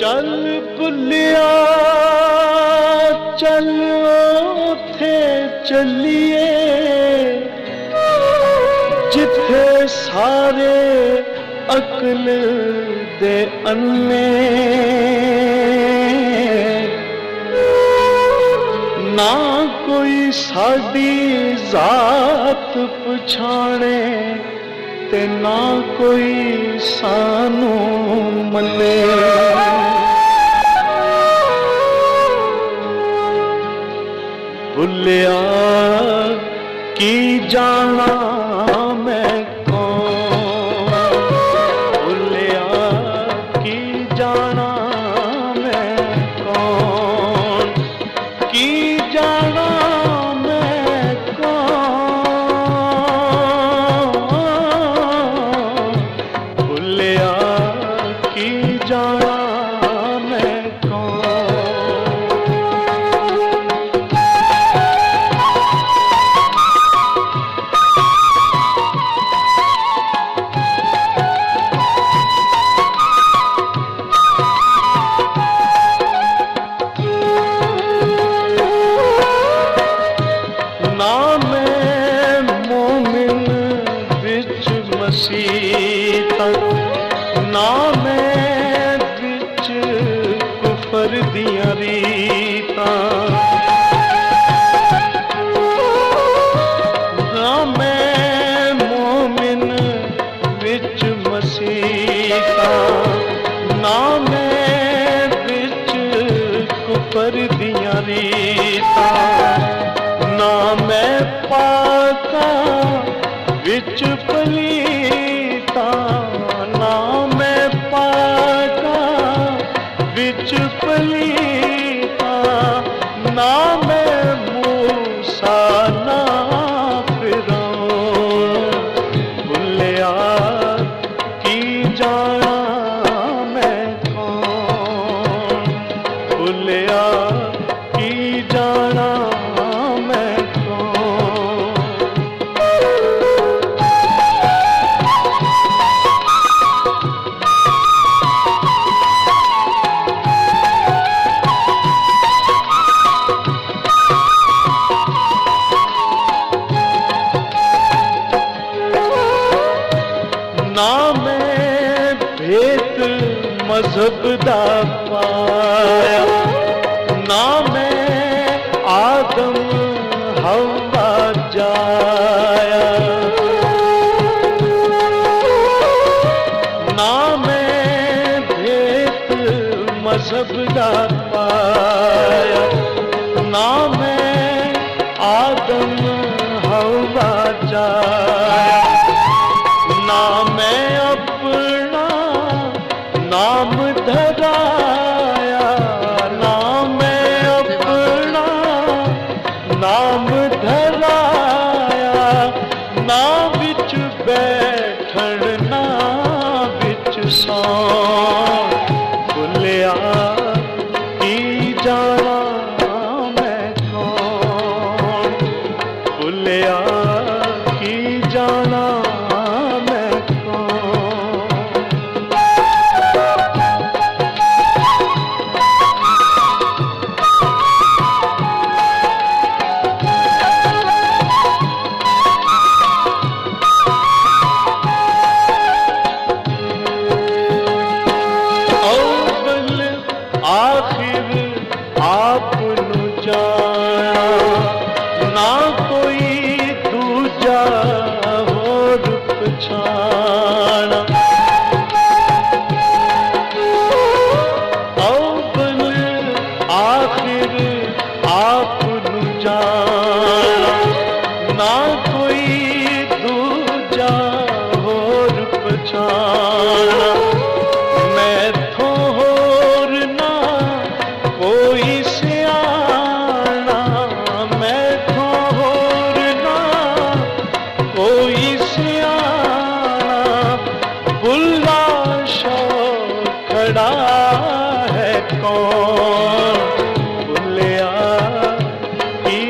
चल बुलिया चल ओथे चलिए जिथे सारे अकल दे अन्ने ना कोई साडी जात पछाणे ते ना कोई सानू मने भुलिया की जाना मैं कौन भुलिया की जाना मैं कौन की जाना मैं कौन भुलिया की जाना मैं कौन ना मैं मोमिन विच मसीता ना मैं विच कुफर दियां रीतां ना मैं मोमिन विच मसीता ना मैं विच कुफर दियां रीतां ना मैं पाका विच पलीता ना मैं पाका विच पलीता ना मैं मूसा ना फिरौन भुलिया की जाना मैं कौन भुलिया की जाना मैं कौन ना मैं भेद मजहब दा पाया ना मैं आदम हवा जाया ना मैं भेद मजहब दा पाया ना मैं आदम हवा जाया ना मैं अपना नाम धराया ना मैं अपना नाम धराया ना बिच बैठन ना बिच सौन भुलिया की जाना मैं कौन भुलिया की जाना मैं कौन अव्वल आखिर आप नु जाना ना कोई दूजा होर पछाना अव्वल आखिर आप नु जाना ना कोई दूजा होर पछाना मैथों होर ना कोई सियाना मैथों होर ना कोई सियाना बुल्ला शो खड़ा है कौन भुलिया की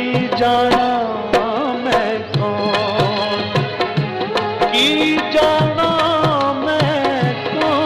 जाना मैं कौन की जाना मैं कौन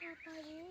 Papa,